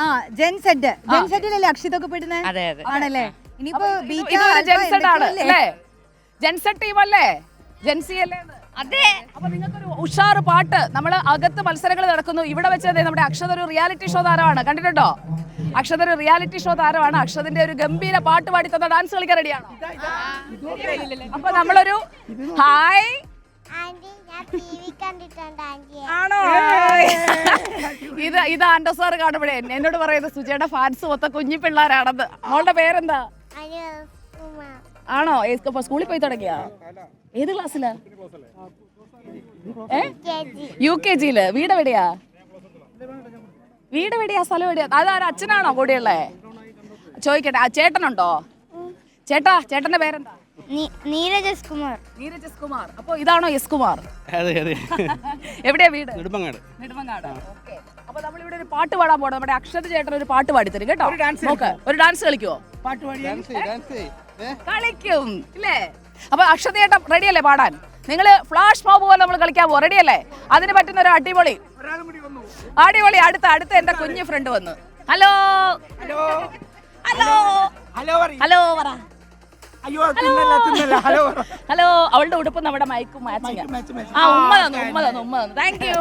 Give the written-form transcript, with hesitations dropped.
ആ ജെൻസെറ്റിലല്ലേ അക്ഷിതൊക്കെ പെടുന്നത്? അതെ അതെ ആണല്ലേ? ഇനിയിപ്പോ ജെൻസെറ്റ് ടീം അല്ലേ? ജെൻസി അല്ലേ? അതെ. അപ്പൊ നിങ്ങൾക്കൊരു ഉഷാറ് പാട്ട്. നമ്മൾ അകത്ത് മത്സരങ്ങൾ നടക്കുന്നു. ഇവിടെ വെച്ചത് നമ്മുടെ അക്ഷത ഒരു റിയാലിറ്റി ഷോ താരമാണ്. കണ്ടിട്ടുണ്ടോ? അക്ഷത ഒരു റിയാലിറ്റി ഷോ താരമാണ്. അക്ഷതിന്റെ ഒരു ഗംഭീര പാട്ട് പാടി തന്ന ഡാൻസ് കളിക്കാൻ റെഡിയാണോ? അപ്പൊ നമ്മളൊരു ഹായ് ആണോ? ഇത് ആൻഡോ സാർ കാണുമ്പോഴേ എന്നോട് പറയുന്നത് സുജയുടെ ഫാൻസ് മൊത്തം കുഞ്ഞി പിള്ളേരാണെന്ന്. മോളുടെ പേരെന്താ? ആണോ? സ്കൂളിൽ പോയി തുടങ്ങിയാ? ഏത് ക്ലാസ്സിലാ? UKG. വീട് എവിടെയാ? സ്ഥലം എവിടെയാ? അതാരാ? അച്ഛനാണോ കൂടെയുള്ളേ? ചോദിക്കട്ടെ, ചേട്ടനുണ്ടോ? ചേട്ടന്റെ പേരെന്താ? നീരജ് എസ് കുമാർ. അപ്പൊ ഇതാണോ എസ് കുമാർ? എവിടെയാ വീട്? നെടുമങ്ങാട്. അപ്പൊ നമ്മളിവിടെ ഒരു പാട്ട് പാടാൻ പോകണം. നമ്മുടെ അക്ഷത് ചേട്ടൻ ഒരു പാട്ട് പാടിത്തരും കേട്ടോ. നോക്ക്, ഒരു ഡാൻസ് കളിക്കുവോ? കളിക്കും ഇല്ലേ? അപ്പൊ അക്ഷത് ചേട്ടൻ റെഡിയല്ലേ പാടാൻ? നിങ്ങള് ഫ്ലാഷ് മോബ് പോലെ നമ്മൾ കളിക്കാൻ പോകും. റെഡിയല്ലേ? അതിന് പറ്റുന്ന ഒരു അടിപൊളി. അടുത്ത എന്റെ കുഞ്ഞു ഫ്രണ്ട് വന്നു. ഹലോ പറ. ഹലോ. അവളുടെ ഉടുപ്പ് നമ്മുടെ മൈക്കും മാച്ചിങ്. ഉമ്മ തന്നു. Thank you.